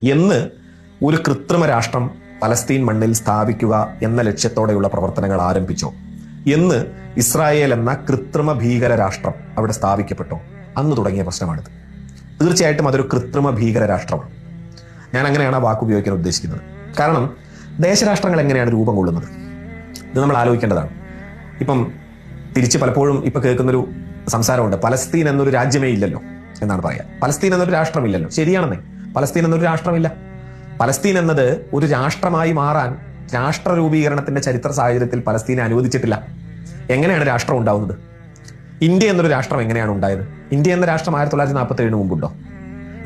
എന്ന് ഒരു കൃത്രിമ രാഷ്ട്രം പലസ്തീൻ മണ്ണിൽ സ്ഥാപിക്കുക എന്ന ലക്ഷ്യത്തോടെയുള്ള പ്രവർത്തനങ്ങൾ ആരംഭിച്ചോ, എന്ന് ഇസ്രായേൽ എന്ന കൃത്രിമ ഭീകര രാഷ്ട്രം അവിടെ സ്ഥാപിക്കപ്പെട്ടോ, അന്ന് തുടങ്ങിയ പ്രശ്നമാണിത്. തീർച്ചയായിട്ടും അതൊരു കൃത്രിമ ഭീകര രാഷ്ട്രമാണ്. ഞാൻ അങ്ങനെയാണ് ആ വാക്ക് ഉപയോഗിക്കാൻ ഉദ്ദേശിക്കുന്നത്. കാരണം ദേശരാഷ്ട്രങ്ങൾ എങ്ങനെയാണ് രൂപം കൊള്ളുന്നത് ഇത് നമ്മൾ ആലോചിക്കേണ്ടതാണ്. ഇപ്പം തിരിച്ച് പലപ്പോഴും ഇപ്പൊ കേൾക്കുന്നൊരു സംസാരമുണ്ട്, പലസ്തീൻ എന്നൊരു രാജ്യമേ ഇല്ലല്ലോ എന്നാണ് പറയാ. പലസ്തീൻ എന്നൊരു രാഷ്ട്രമില്ലല്ലോ. ശരിയാണെന്നേ, പലസ്തീൻ എന്നൊരു രാഷ്ട്രമില്ല. പലസ്തീൻ എന്നത് ഒരു രാഷ്ട്രമായി മാറാൻ രാഷ്ട്ര രൂപീകരണത്തിന്റെ ചരിത്ര സാഹചര്യത്തിൽ പലസ്തീനെ അനുവദിച്ചിട്ടില്ല. എങ്ങനെയാണ് രാഷ്ട്രം ഉണ്ടാവുന്നത്? ഇന്ത്യ എന്നൊരു രാഷ്ട്രം എങ്ങനെയാണ് ഉണ്ടായത്? ഇന്ത്യ എന്ന രാഷ്ട്രം 1947 മുമ്പുണ്ടോ?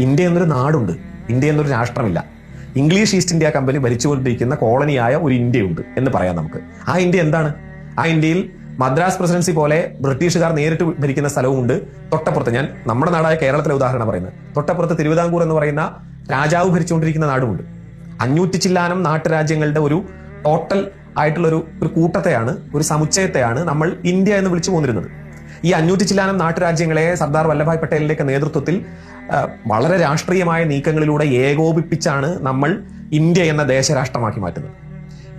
ഇന്ത്യ എന്നൊരു നാടുണ്ട്, ഇന്ത്യ എന്നൊരു രാഷ്ട്രമില്ല. ഇംഗ്ലീഷ് ഈസ്റ്റ് ഇന്ത്യ കമ്പനി ഭരിച്ചുകൊണ്ടിരിക്കുന്ന കോളനിയായ ഒരു ഇന്ത്യയുണ്ട് എന്ന് പറയാം നമുക്ക്. ആ ഇന്ത്യ എന്താണ്? ആ ഇന്ത്യയിൽ മദ്രാസ് പ്രസിഡൻസി പോലെ ബ്രിട്ടീഷുകാർ നേരിട്ട് ഭരിക്കുന്ന സ്ഥലവുമുണ്ട്. തൊട്ടപ്പുറത്ത്, ഞാൻ നമ്മുടെ നാടായ കേരളത്തിലെ ഉദാഹരണം പറയുന്നത്, തൊട്ടപ്പുറത്ത് തിരുവിതാംകൂർ എന്ന് പറയുന്ന രാജാവ് ഭരിച്ചുകൊണ്ടിരിക്കുന്ന നാടുമുണ്ട്. 500 ചില്ലാനം നാട്ടുരാജ്യങ്ങളുടെ ഒരു ടോട്ടൽ ആയിട്ടുള്ള ഒരു കൂട്ടത്തെയാണ്, ഒരു സമുച്ചയത്തെയാണ് നമ്മൾ ഇന്ത്യ എന്ന് വിളിച്ചു പോന്നിരുന്നത്. ഈ 500 ചില്ലാനം നാട്ടുരാജ്യങ്ങളെ സർദാർ വല്ലഭായ് പട്ടേലിന്റെ നേതൃത്വത്തിൽ വളരെ രാഷ്ട്രീയമായ നീക്കങ്ങളിലൂടെ ഏകോപിപ്പിച്ചാണ് നമ്മൾ ഇന്ത്യ എന്ന ദേശരാഷ്ട്രമാക്കി മാറ്റുന്നത്.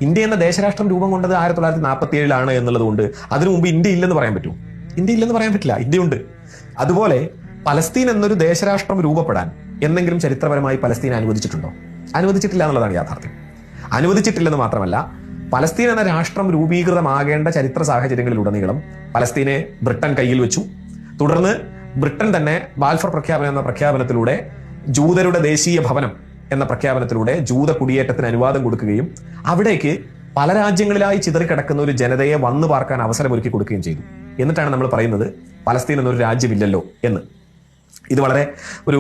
ഇന്ത്യ എന്ന ദേശരാഷ്ട്രം രൂപം കൊണ്ടത് 1947 എന്നുള്ളത് കൊണ്ട് അതിനു മുമ്പ് ഇന്ത്യ ഇല്ലെന്ന് പറയാൻ പറ്റുമോ? ഇന്ത്യ ഇല്ലെന്ന് പറയാൻ പറ്റില്ല, ഇന്ത്യയുണ്ട്. അതുപോലെ പലസ്തീൻ എന്നൊരു ദേശരാഷ്ട്രം രൂപപ്പെടാൻ എന്തെങ്കിലും ചരിത്രപരമായി പലസ്തീൻ അനുവദിച്ചിട്ടുണ്ടോ? അനുവദിച്ചിട്ടില്ല എന്നുള്ളതാണ് യാഥാർത്ഥ്യം. അനുവദിച്ചിട്ടില്ലെന്ന് മാത്രമല്ല, പലസ്തീൻ എന്ന രാഷ്ട്രം രൂപീകൃതമാകേണ്ട ചരിത്ര സാഹചര്യങ്ങളിലുടനീളം പലസ്തീനെ ബ്രിട്ടൻ കയ്യിൽ വെച്ചു. തുടർന്ന് ബ്രിട്ടൻ തന്നെ ബാൽഫർ പ്രഖ്യാപനം എന്ന പ്രഖ്യാപനത്തിലൂടെ ജൂതരുടെ ദേശീയ ഭവനം എന്ന പ്രഖ്യാപനത്തിലൂടെ ജൂത കുടിയേറ്റത്തിന് അനുവാദം കൊടുക്കുകയും അവിടേക്ക് പല രാജ്യങ്ങളിലായി ചിതറിക്കിടക്കുന്ന ഒരു ജനതയെ വന്നു പാർക്കാൻ അവസരമൊരുക്കി കൊടുക്കുകയും ചെയ്തു. എന്നിട്ടാണ് നമ്മൾ പറയുന്നത് പലസ്തീൻ എന്നൊരു രാജ്യമില്ലല്ലോ എന്ന്. ഇത് വളരെ ഒരു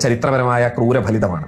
ചരിത്രപരമായ ക്രൂരഫലിതമാണ്.